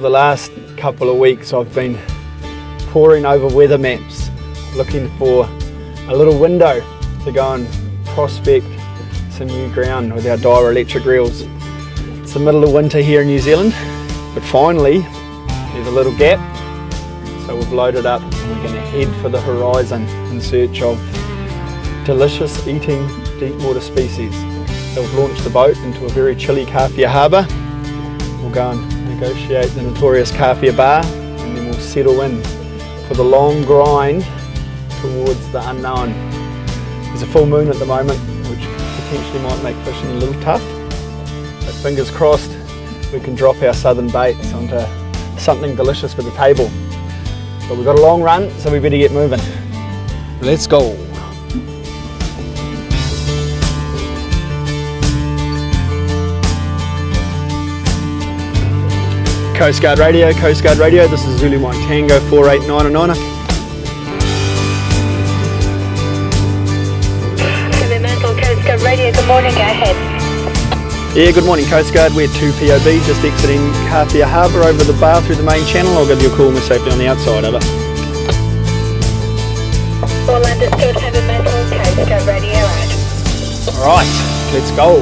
the last couple of weeks I've been poring over weather maps looking for a little window to go and prospect some new ground with our Daiwa electric reels. It's the middle of winter here in New Zealand, but finally there's a little gap, so we've loaded up and we're going to head for the horizon in search of delicious eating deep water species. So we've launched the boat into a very chilly kawhia harbour. We'll go and negotiate the notorious kawhia bar, and then we'll settle in for the long grind towards the unknown. There's a full moon at the moment, which potentially might make fishing a little tough, but fingers crossed we can drop our southern baits onto something delicious for the table. But we've got a long run, so we better get moving. Let's go. Coast Guard Radio, this is Zulu Mike Tango 4899. Coast Guard Radio, good morning, go ahead. Yeah, good morning Coast Guard, we're 2 POB, just exiting Kawhia Harbour over the bar through the main channel. I'll give you a call when we're safely on the outside, over. All understood, have a mental, Coast Guard Radio out. Alright, let's go.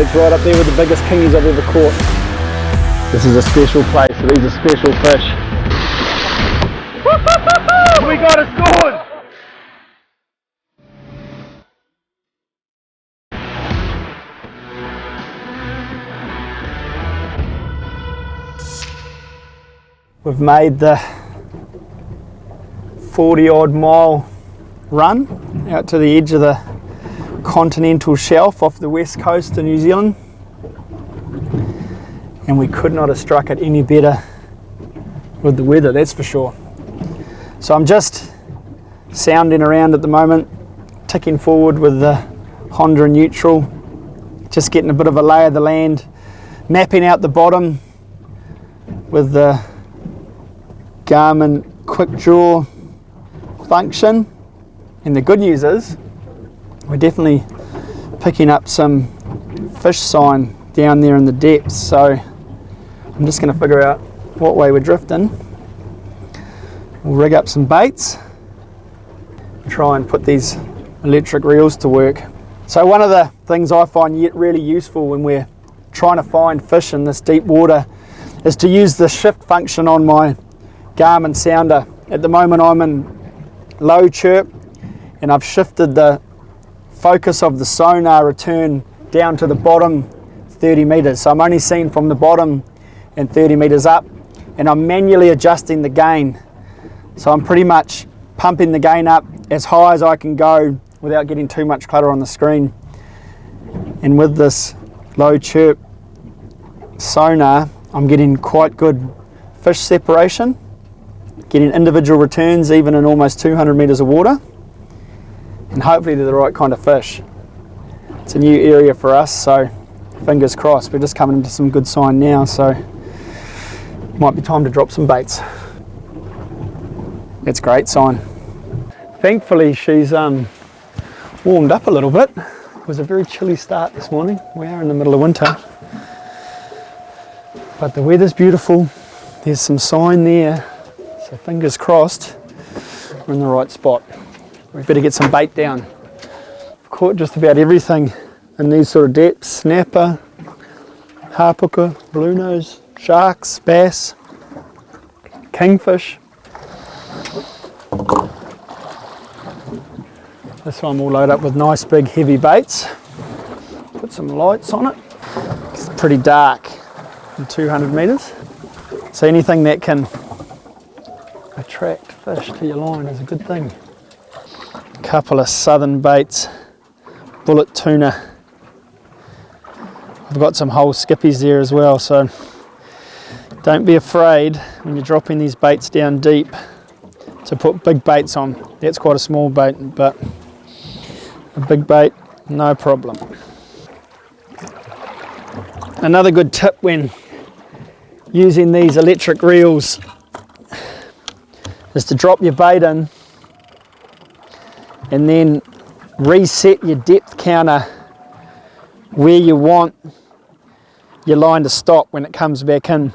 It's right up there with the biggest kingies I've ever caught. This is a special place, so these are special fish. We got it scored! We've made the 40-odd mile run out to the edge of the continental shelf off the west coast of New Zealand, and we could not have struck it any better with the weather, that's for sure. So I'm just sounding around at the moment, ticking forward with the Honda neutral, just getting a bit of a lay of the land, mapping out the bottom with the Garmin quick draw function. And the good news is we're definitely picking up some fish sign down there in the depths, so I'm just going to figure out what way we're drifting. We'll rig up some baits, try and put these electric reels to work. So one of the things I find really useful when we're trying to find fish in this deep water is to use the shift function on my Garmin sounder. At the moment I'm in low chirp, and I've shifted the focus of the sonar return down to the bottom 30 meters. So I'm only seeing from the bottom and 30 meters up, and I'm manually adjusting the gain. So I'm pretty much pumping the gain up as high as I can go without getting too much clutter on the screen. And with this low chirp sonar, I'm getting quite good fish separation, getting individual returns even in almost 200 meters of water. And hopefully they're the right kind of fish. It's a new area for us, so fingers crossed. We're just coming into some good sign now, so might be time to drop some baits. It's a great sign. Thankfully she's warmed up a little bit. It was a very chilly start this morning. We are in the middle of winter, but the weather's beautiful. There's some sign there, so fingers crossed we're in the right spot. We better get some bait down. I've caught just about everything in these sort of depths: snapper, harpooker, blue nose, sharks, bass, kingfish. This one we'll load up with nice big heavy baits. Put some lights on it. It's pretty dark in 200 meters. So anything that can attract fish to your line is a good thing. Couple of southern baits, bullet tuna. I've got some whole skippies there as well, so Don't be afraid when you're dropping these baits down deep to put big baits on. That's quite a small bait, but a big bait, no problem. Another good tip when using these electric reels is to drop your bait in and then reset your depth counter where you want your line to stop when it comes back in.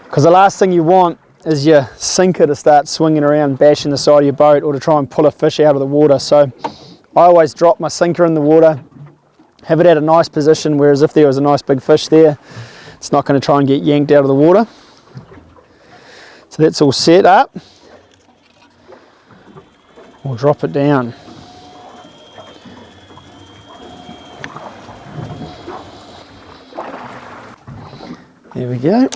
Because the last thing you want is your sinker to start swinging around, bashing the side of your boat, or to try and pull a fish out of the water. So I always drop my sinker in the water, have it at a nice position, whereas if there was a nice big fish there, it's not going to try and get yanked out of the water. So that's all set up. We'll drop it down. There we go.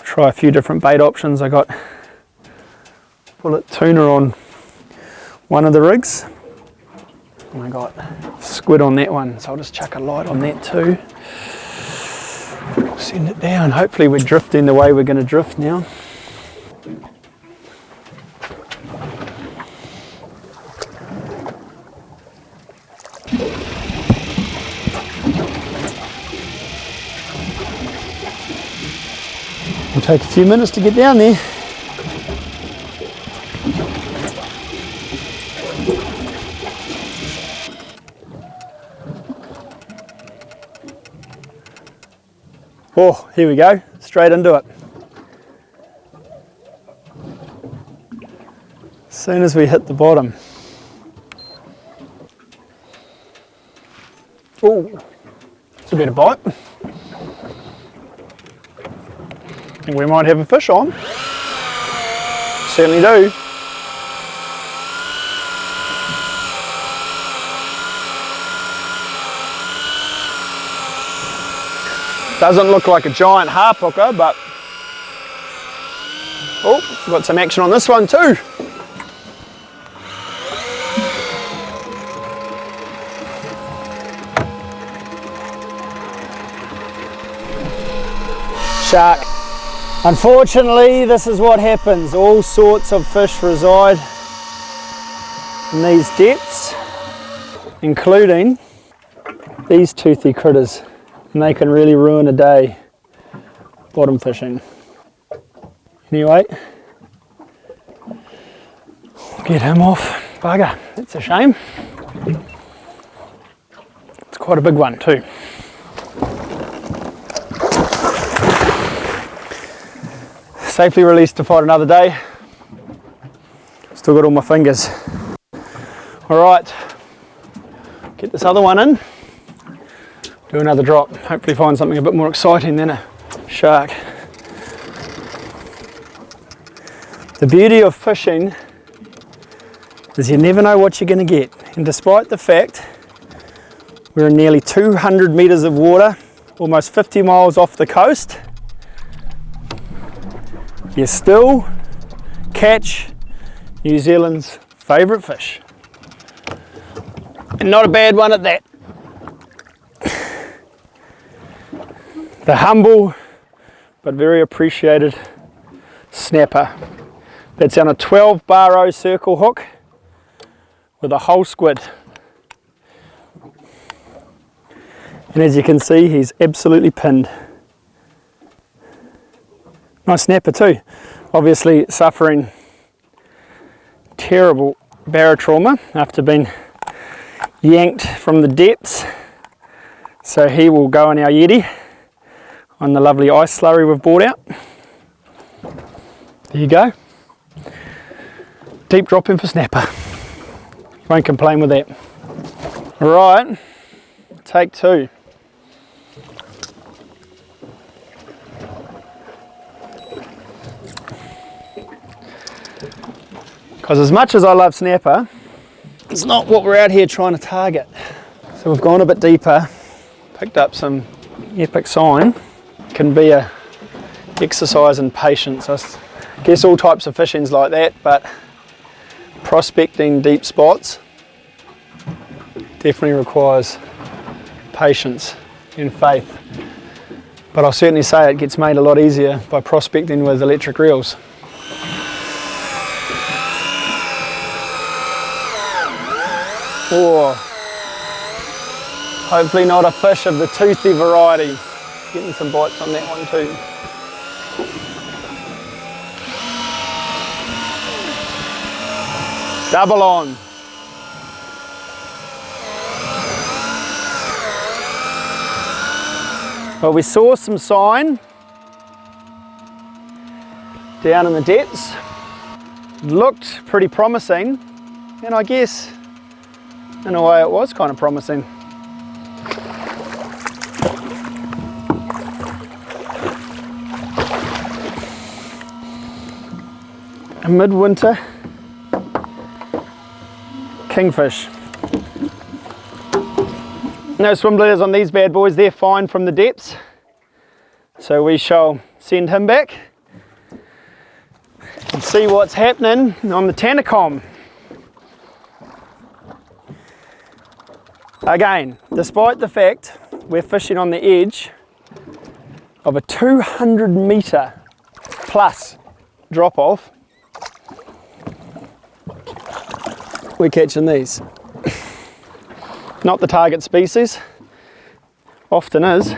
Try a few different bait options. I got bullet tuna on one of the rigs, and I got squid on that one, so I'll just chuck a light on that too. Send it down. Hopefully we're drifting the way we're going to drift now. It'll take a few minutes to get down there. Oh, here we go, straight into it. As soon as we hit the bottom. Oh, it's a bit of bite. I think we might have a fish on. Certainly do. Doesn't look like a giant harp hooker, but oh, got some action on this one too. Shark. Unfortunately, this is what happens. All sorts of fish reside in these depths, including these toothy critters, and they can really ruin a day bottom fishing. Anyway, get him off. Bugger, that's a shame. It's quite a big one too. Safely released to fight another day. Still got all my fingers. All right, get this other one in. Do another drop. Hopefully find something a bit more exciting than a shark. The beauty of fishing is you never know what you're going to get. And despite the fact we're in nearly 200 metres of water, almost 50 miles off the coast, you still catch New Zealand's favourite fish. And not a bad one at that. The humble but very appreciated snapper. That's on a 12 bar circle hook with a whole squid. And as you can see, he's absolutely pinned. Nice snapper too. Obviously suffering terrible barotrauma after being yanked from the depths. So he will go in our Yeti on the lovely ice slurry we've brought out. There you go. Deep drop in for snapper. Won't complain with that. All right, take two. Because as much as I love snapper, it's not what we're out here trying to target. So we've gone a bit deeper, picked up some epic sign. Can be a exercise in patience. I guess all types of fishing's like that, but Prospecting deep spots definitely requires patience and faith, but I'll certainly say it gets made a lot easier by prospecting with electric reels. Or hopefully not a fish of the toothy variety. Getting some bites on that one too. Double on. Well, we saw some sign down in the depths. Looked pretty promising, and I guess in a way it was kind of promising. A midwinter kingfish. No swim bleeders on these bad boys, they're fine from the depths. So we shall send him back and see what's happening on the Tanacom. Again, despite the fact we're fishing on the edge of a 200 metre plus drop off, we're catching these. Not the target species, often is.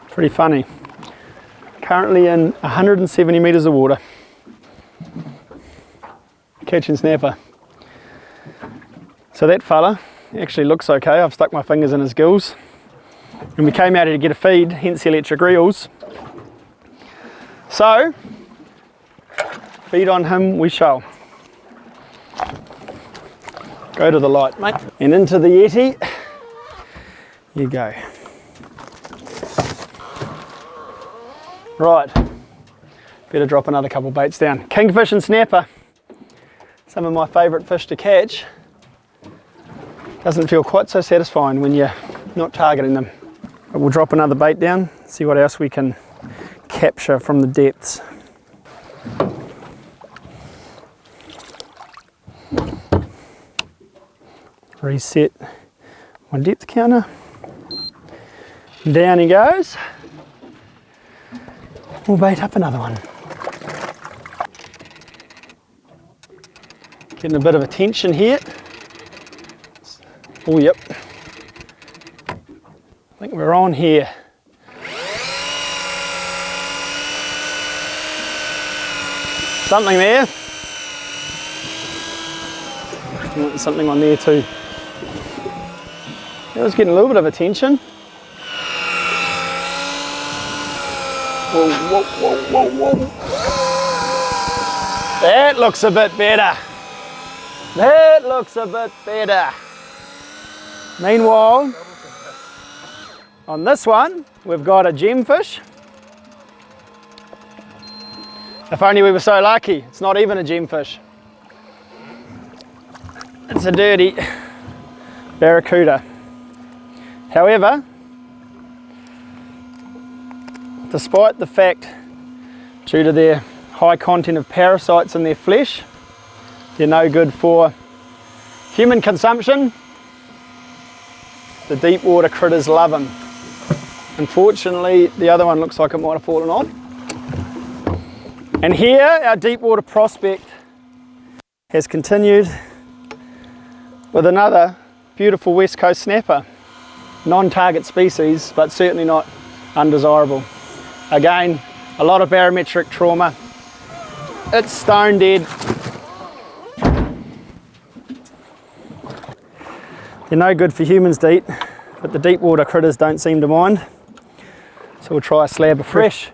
Pretty funny. Currently in 170 metres of water. Catching snapper. So that fella actually looks okay. I've stuck my fingers in his gills. And we came out here to get a feed, hence the electric reels. So, feed on him we shall. Go to the light, mate. And into the Yeti you go. Right, better drop another couple baits down. Kingfish and snapper, some of my favourite fish to catch. Doesn't feel quite so satisfying when you're not targeting them. But we'll drop another bait down, see what else we can capture from the depths. Reset my depth counter. Down he goes. We'll bait up another one. Getting a bit of a tension here. Oh, yep. I think we're on here. Something there. Something on there too. It was getting a little bit of attention. Whoa, whoa, whoa, whoa, whoa. That looks a bit better. That looks a bit better. Meanwhile, on this one, we've got a gemfish. If only we were so lucky. It's not even a gemfish. It's a dirty barracuda. However, despite the fact, due to their high content of parasites in their flesh, they're no good for human consumption. The deep water critters love them. Unfortunately, the other one looks like it might have fallen off. And here, our deep water prospect has continued with another beautiful west coast snapper. Non-target species, but certainly not undesirable. Again, a lot of barometric trauma. It's stone dead. They're no good for humans to eat, but the deep water critters don't seem to mind. So we'll try a slab of fresh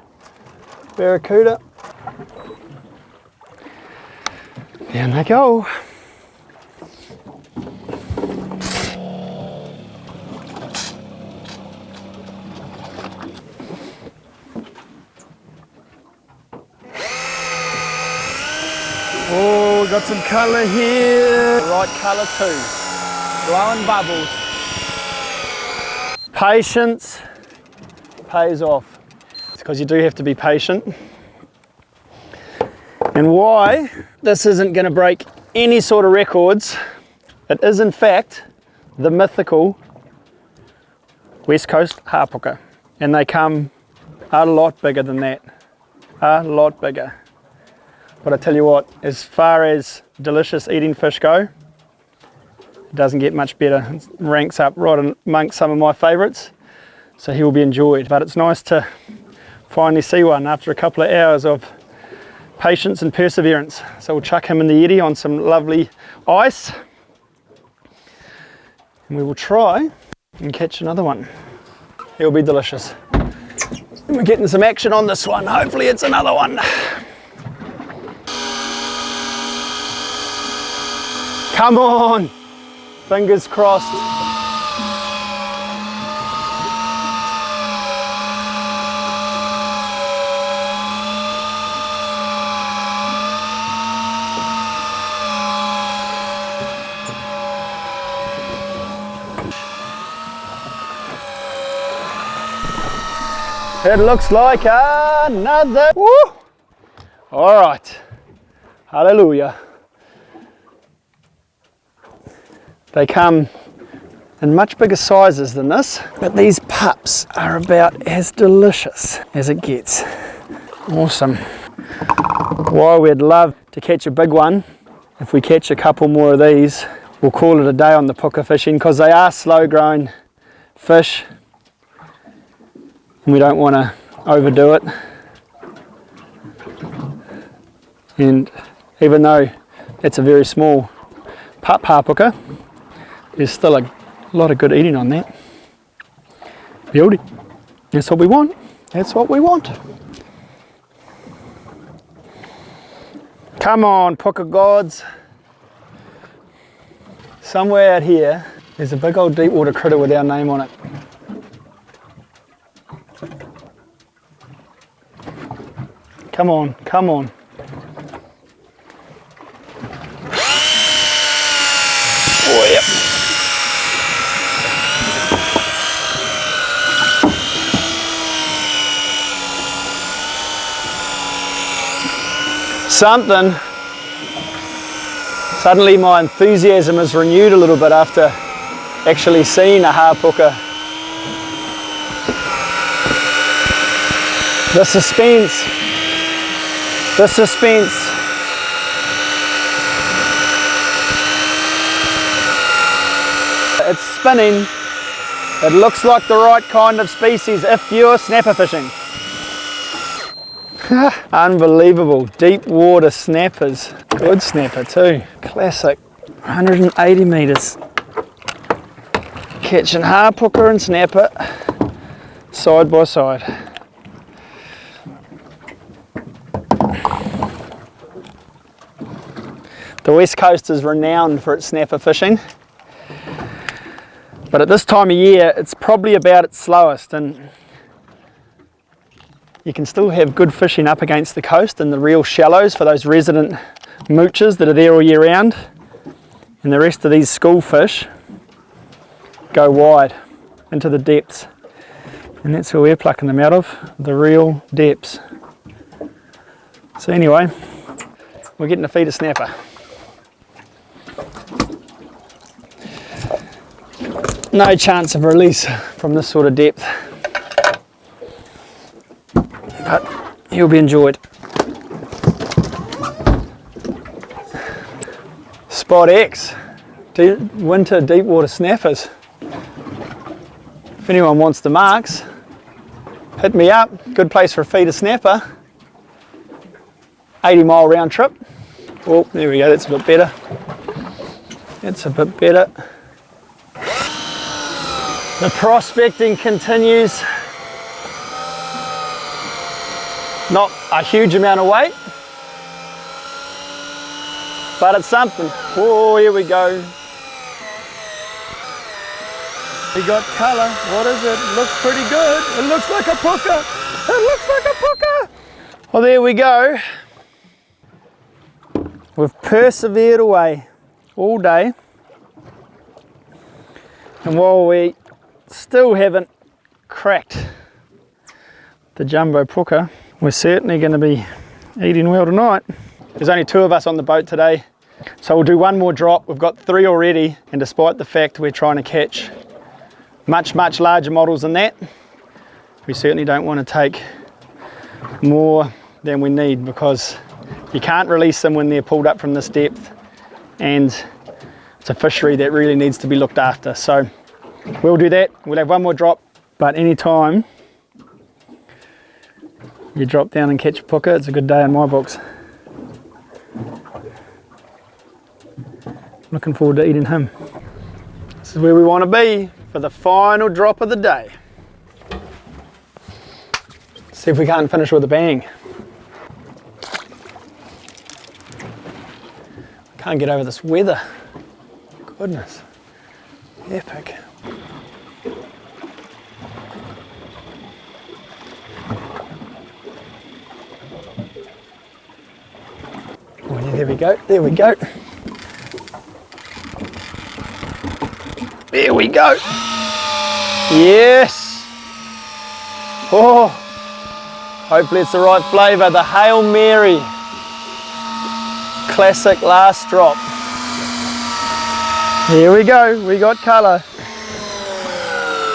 barracuda. Down they go. Oh, got some colour here. Right colour too. Blowing bubbles. Patience pays off. It's because you do have to be patient. And why this isn't going to break any sort of records, it is in fact the mythical West Coast hapuka. And they come a lot bigger than that, a lot bigger. But I tell you what, as far as delicious eating fish go, it doesn't get much better. It ranks up right amongst some of my favourites, so he will be enjoyed. But it's nice to finally see one after a couple of hours of patience and perseverance. So we'll chuck him in the Yeti on some lovely ice, and we will try and catch another one. It'll be delicious. And we're getting some action on this one. Hopefully it's another one. Come on, fingers crossed. It looks like another. Woo! All right, hallelujah. They come in much bigger sizes than this, but these pups are about as delicious as it gets. Awesome. While we'd love to catch a big one, if we catch a couple more of these, we'll call it a day on the puka fishing, because they are slow growing fish and we don't want to overdo it. And even though it's a very small pup hapuka, there's still a lot of good eating on that. Beauty. That's what we want. That's what we want. Come on, puka gods. Somewhere out here, there's a big old deep water critter with our name on it. Come on, come on. Oh, yep. Something. Suddenly my enthusiasm is renewed a little bit after actually seeing a hapuka. The suspense. The suspense. It's spinning. It looks like the right kind of species if you're snapper fishing. Unbelievable, deep water snappers. Good snapper too, classic. 180 metres. Catching hapuka and snapper side by side. The West Coast is renowned for its snapper fishing, but at this time of year it's probably about its slowest, and you can still have good fishing up against the coast in the real shallows for those resident moochers that are there all year round, and the rest of these school fish go wide into the depths, and that's where we're plucking them out of, the real depths. So anyway, we're getting to feed a snapper. No chance of release from this sort of depth, but he'll be enjoyed. Spot X, winter deep water snappers. If anyone wants the marks, hit me up. Good place for a feeder snapper. 80-mile round trip. Oh, there we go, that's a bit better. That's a bit better. The prospecting continues. Not a huge amount of weight, but it's something. Oh, here we go. We got colour. What is it? It looks pretty good. It looks like a puka. It looks like a puka. Well, there we go. We've persevered away all day, and while we still haven't cracked the jumbo puka, we're certainly going to be eating well tonight. There's only 2 of us on the boat today, so we'll do one more drop. We've got 3 already, and despite the fact we're trying to catch much larger models than that, we certainly don't want to take more than we need, because you can't release them when they're pulled up from this depth, and it's a fishery that really needs to be looked after. So we'll do that. We'll have one more drop, but anytime you drop down and catch a puka, it's a good day in my books. Looking forward to eating him. This is where we want to be for the final drop of the day. See if we can't finish with a bang. Can't get over this weather. Goodness. Epic. Oh yeah, there we go. There we go. There we go. Yes. Oh. Hopefully it's the right flavour. The Hail Mary. Classic last drop. Here we go. We got colour.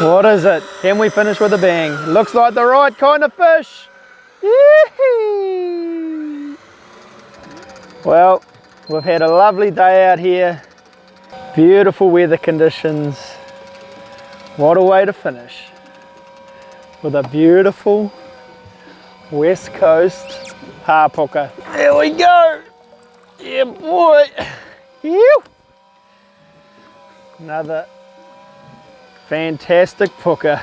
What is it? Can we finish with a bang? Looks like the right kind of fish. Yee-hee. Well, we've had a lovely day out here. Beautiful weather conditions. What a way to finish. With a beautiful West Coast hapuka. There we go. Yeah, boy. Ew. Another fantastic puka.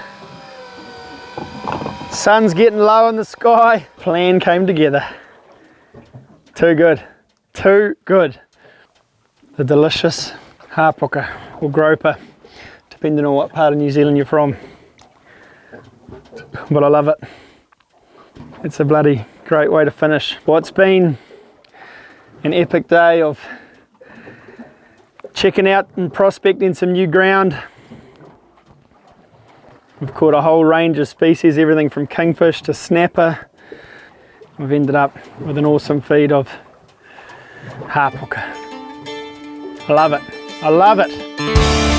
Sun's getting low in the sky. Plan came together. Too good. Too good. The delicious hapuka or groper, depending on what part of New Zealand you're from. But I love it. It's a bloody great way to finish what's been an epic day of checking out and prospecting some new ground. We've caught a whole range of species, everything from kingfish to snapper. We've ended up with an awesome feed of hapuka. I love it. I love it.